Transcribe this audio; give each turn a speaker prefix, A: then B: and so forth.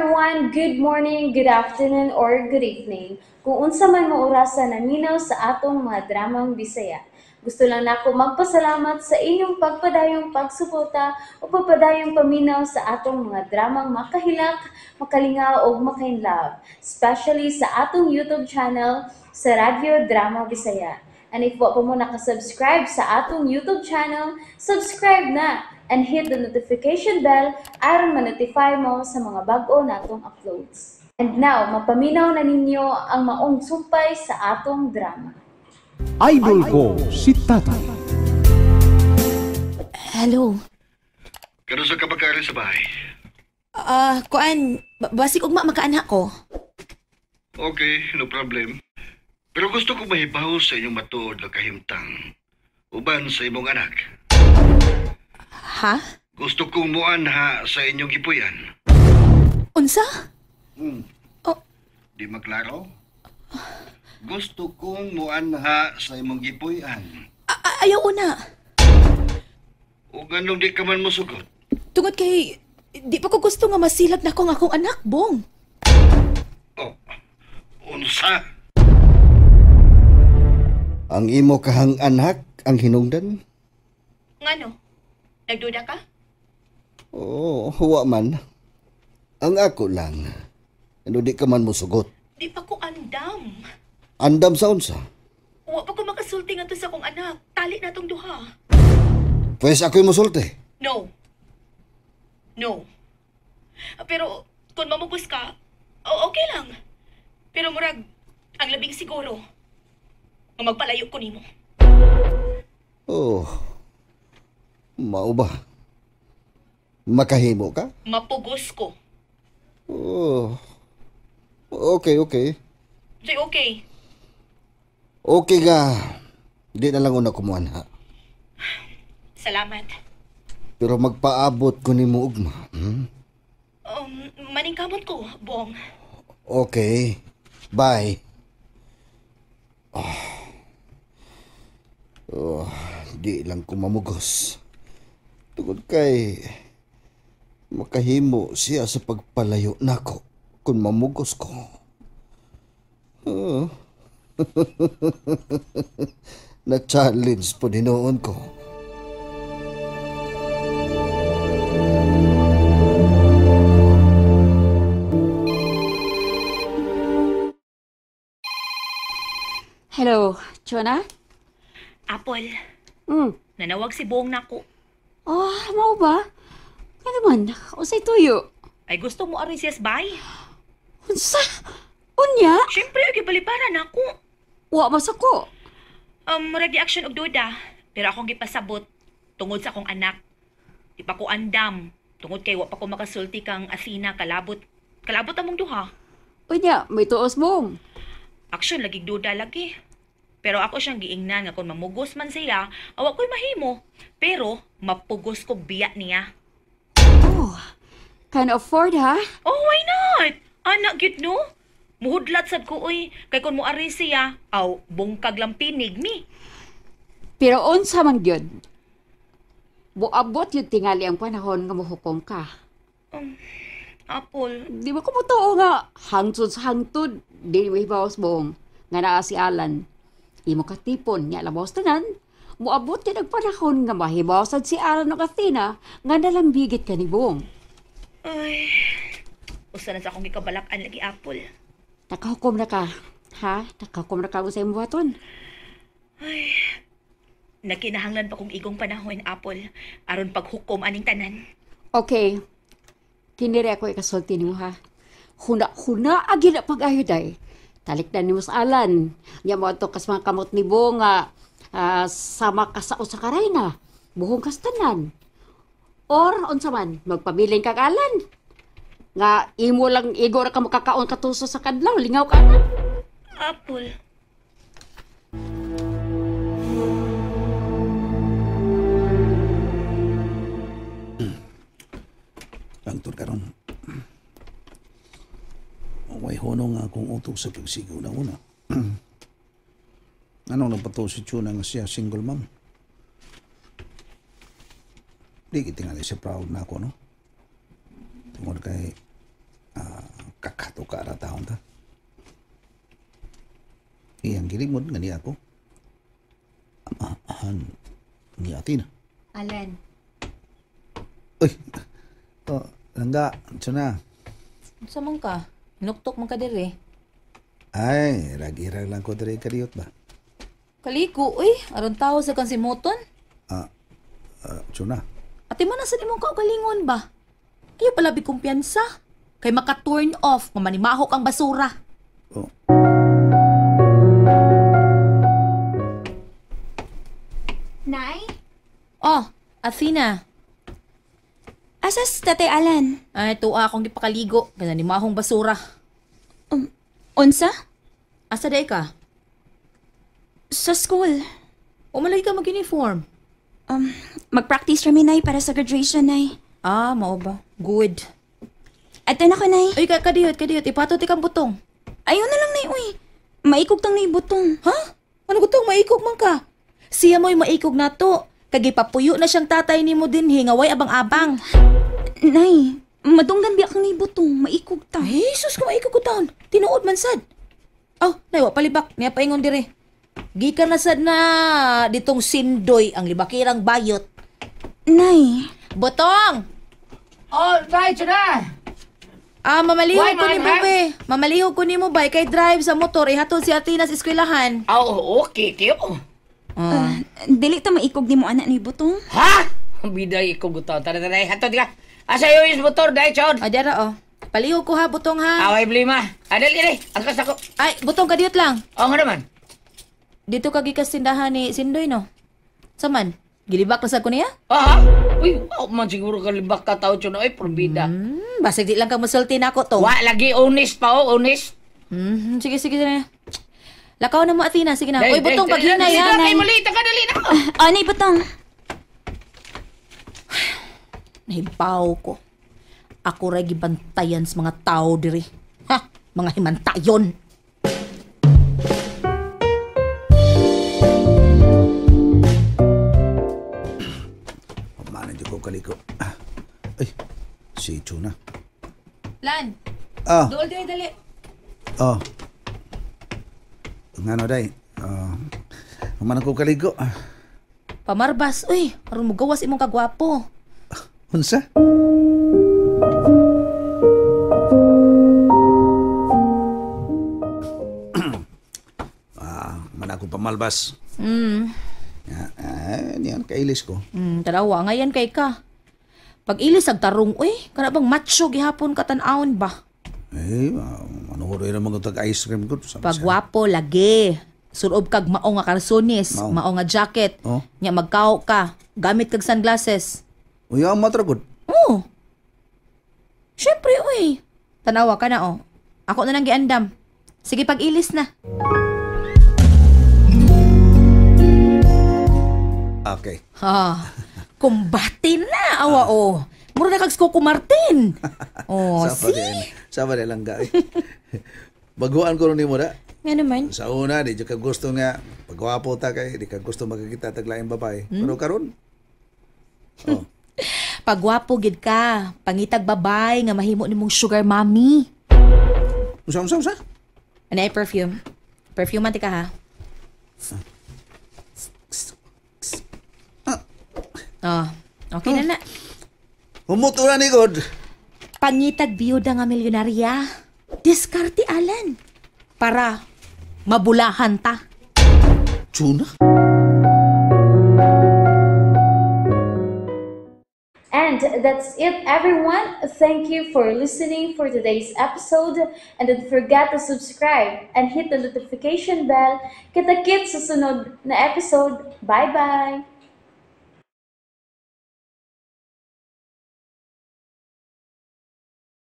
A: everyone, good morning, good afternoon, or good evening. Kung unsa man mo orasan naminaw sa atong mga dramang Bisaya. Gusto lang nako magpasalamat sa inyong pagpadayong pagsuporta o pagpadayong paminaw sa atong mga dramang makahilak, makalingaw o makainlove, especially sa atong YouTube channel sa Radyo Drama Bisaya. And if wa pa mo nakasubscribe sa atong YouTube channel, subscribe na and hit the notification bell aron ma-notify mo sa mga bag-o natong uploads. And now, mapaminaw na ninyo ang maong sumpay sa atong drama.
B: Idol ko si Tatay.
C: Hello.
D: Kano sa kapag-aaral sa bahay?
C: Basig ugma makaanak ko.
D: Okay, no problem. Pero gusto ko mahibaw sa inyong matuod na kahimtang uban sa imong anak.
C: Ha?
D: Gusto kong muanha sa inyong ipuyan.
C: Unsa? Oh.
D: Di maklaro? Gusto kong muanha sa imong ipuyan.
C: Ayaw una.
D: O ganong di ka man musugot.
C: Tungod kay di pa ko gusto nga masilag na ko nga akong anak, Bong.
D: Oh, unsa?
E: Ang imo kahang anak ang hinungdan?
C: Ngano? Nagduda ka?
E: Oo, huwa man. Ang ako lang. Ano di ka man musugot?
C: Di pa ko andam.
E: Andam sa unsa?
C: Wa pa ko makasulti nga to sa akong anak. Tali na tong duha.
E: Pwes ako'y musulti.
C: No. Pero kung mamugos ka, okay lang. Pero murag, ang labing siguro, nga magpalayo ko nimo.
E: Oh, mao ba? Makahimo ka?
C: Mapugos ko.
E: Oh, okay.
C: Say okay.
E: Okay nga. Di na lang una kumuhan ha.
C: Salamat.
E: Pero magpaabot ko ni mo ugma.
C: Maningkamot ko, Bong.
E: Okay. Bye. Di lang ko mamugos. Tungod kay makahimo siya sa pagpalayo nako kung mamugos ko. Na-challenge po dinoon ko.
F: Hello, Chona?
C: Apple,
F: Hmm.
C: nanawag si Bong nako.
F: Mau ba? Ano man, usay tuyo.
C: Ay gusto mo arin siyas bay?
F: Unsa? Unya?
C: Siyempre, gibaliparan ako.
F: Wa masako.
C: Murag action og duda. Pero akong gipasabot tungod sa akong anak. Di pa ko andam. Tungod kay wa pa ko makasulti kang Athena kalabot. Kalabot among duha.
F: Unya, may tuos mong.
C: Action, lagig duda lagi. Pero ako siyang giingnan nga kung mamugos man siya, awa ko'y mahimo. Pero, mapugos ko biya niya.
F: Oh, can afford ha?
C: Oh, why not? Anak, gyud no? Muhudlat sad ko, uy. Kay kung muari siya, bungkag lang pinig mi.
F: Pero unsa man gyud? Buabot yung tingali ang panahon nga mohukom ka.
C: Apple,
F: Di ba ko mo nga hangtod sa hangtod. Di mo hibawas mong nga naa si Alan. Imo katipon niya labawas tanan. Muabot yung nagpanahon nga mahibawasan si Alan ng Athena nga nalambigit ka ni Bong.
C: ay, usa na sa akong gikabalakan lagi, Apple.
F: Nakahukom na ka. Ha? Nakahukom na ka mo sa imo buhaton.
C: Ay, nakinahanglan pa kong igong panahon, Apple, aron paghukom aning tanan.
F: Okay. Kiniri ako ikasulti mo ha. Huna agi na pag-ayuday. Talik na ni mo sa Alan. Nya mo ato kas mga kamot ni Bonga. Sama ka sa usa ka rayna. Buhong kastanan. Or unsa man magpabiling kag Alan. Nga imo lang igor ka makakaon katuso sa kadlaw, lingaw ka na.
C: Apple,
B: Tangtod karon. Way honong nga akong utog sa pagsigaw na una. Anong nagpataw si Chuna nga siya single mom? Di kitingali siya proud na ako, no? Tungkol kay suka na taon ta. Iyang gilimod nga niya ako. Amahan ni Atina.
C: Alan,
B: Uy, langga, ito na.
C: unsa man ka? Nuktok man ka dire.
B: Ay, rag-irag lang ko diri kariyot ba?
C: Kaliko, uy, aron tao sa kansimuton.
B: Ito na.
C: Ati man sa imong kaugalingon ba? Ayaw pala bi kumpiyansa. Kay maka-turn off, mamanimahok ang basura.
B: Oh,
G: Nay?
C: Oh, Athena.
G: Asas Tatay Alan?
C: Ay, tuwa akong gipakaligo. Kaya nimahong basura.
G: Unsa?
C: Asa day ka?
G: Sa school.
C: Umalay ka mag-uniform.
G: Mag-practice kami, Nay, para sa graduation, Nay.
C: Ah, mao ba? Good.
G: Ato na ko, Nay.
C: Ay, kadiyot. Ipatot ikang butong.
G: Ayaw na lang, Nay, uy. Maikog tang naibutong.
C: Ha? Ano gutong maikog man ka? Siya mo'y maikog na to. Kagipapuyo na siyang tatay ni mo din, hingaway abang-abang.
G: Nay, madunggan biya kang naibutong. Maikog ta.
C: Ay, sus ko maikog ko taon. Tinuod man sad. Oh, naiwa palibak. Niya paingon dire. Gikan na sad na ditong sindoy ang libakirang bayot.
G: Nay,
C: Botong!
H: Oh, right na!
C: Mamalihog
H: Why,
C: ko ni mo,
H: ma'am?
C: be. Mamalihog ko ni mo, bay. Kay drive sa motor, ihatod si Atina sa eskwelahan.
H: Oh, okay, tiyo.
G: dili ta maikog ni mo anak naibutong.
H: Ha? Biday ko gusto. Tara, hatod ka. Asa yung is motor, dahil chod.
C: Adara, oh. Palihog ko ha, Butong ha.
H: Away blima. Adal ini, angkas ako.
C: Ay, Butong, kadiyot lang.
H: Oh, nga naman.
C: Dito ka gikas tindahan ni Sindoy, no? Saman, gilibak na sa ko niya?
H: Oh, ha? Uy, man siguro kalibak ka tao chod. Ay, probida.
C: Basig di lang ka musulti na ako, to.
H: Wa, lagi unis pa, oh, unis.
C: Sige na. Lakaw na mo, Athena. Sige na. Uy, Butong, paghinay ha.
H: Ay, malita ka, dali na.
G: Naibutong.
C: Nahibaw ko. Ako ray gibantayan sa mga tao diri. Ha? Mga himantayon.
B: pamanan dyan ko kaliko. Ay, si Chuna.
C: Lan,
B: Ah,
C: dool dali.
B: oh. Ngano day? Pamanan ko kaliko.
C: Pamarbas, uy, aron mo gawas imong kagwapo.
B: Unsa? Man ako pamalbas. Niyan, kailis ko.
C: Tarawa, ngayon kay ka. Pag ilis ag tarong, uy, kana bang macho gihapon katanawon ba?
B: Ano ko rin naman tag ice cream ko.
C: Pagwapo lagi. Surob kag mao nga karsones,
B: Mao.
C: mao nga jacket.
B: Oh.
C: Nya magkaw ka, gamit kag sunglasses.
B: Uy, ang matragod.
C: Oh. Syempre, uy. Tanawa ka na, oh. Ako na lang giandam. Sige, pag-ilis na.
B: Okay.
C: Ha. Kumbatin na, awa, oh. Mura na kag Coco Martin. Oh,
B: Sama din lang gay. Baguan ko rin mo na.
C: Nga naman.
B: Sa una, di ka gusto nga, pagwapo ta kay, di ka gusto magkikita taglaing babae. Pero karon. Oh.
C: Pagwapo gid ka, pangitag babay nga mahimo nimong sugar mommy.
B: Usa.
C: Ano ay perfume? Perfume man ti ka ha. Oh, okay na na.
B: Humuto na ni God.
C: Pangitag biyuda nga milyonarya. Diskarte Alan. Para mabulahan ta.
B: Chuna?
A: And that's it, everyone. Thank you for listening for today's episode. And don't forget to subscribe and hit the notification bell. Kita-kits sa sunod na episode. Bye-bye!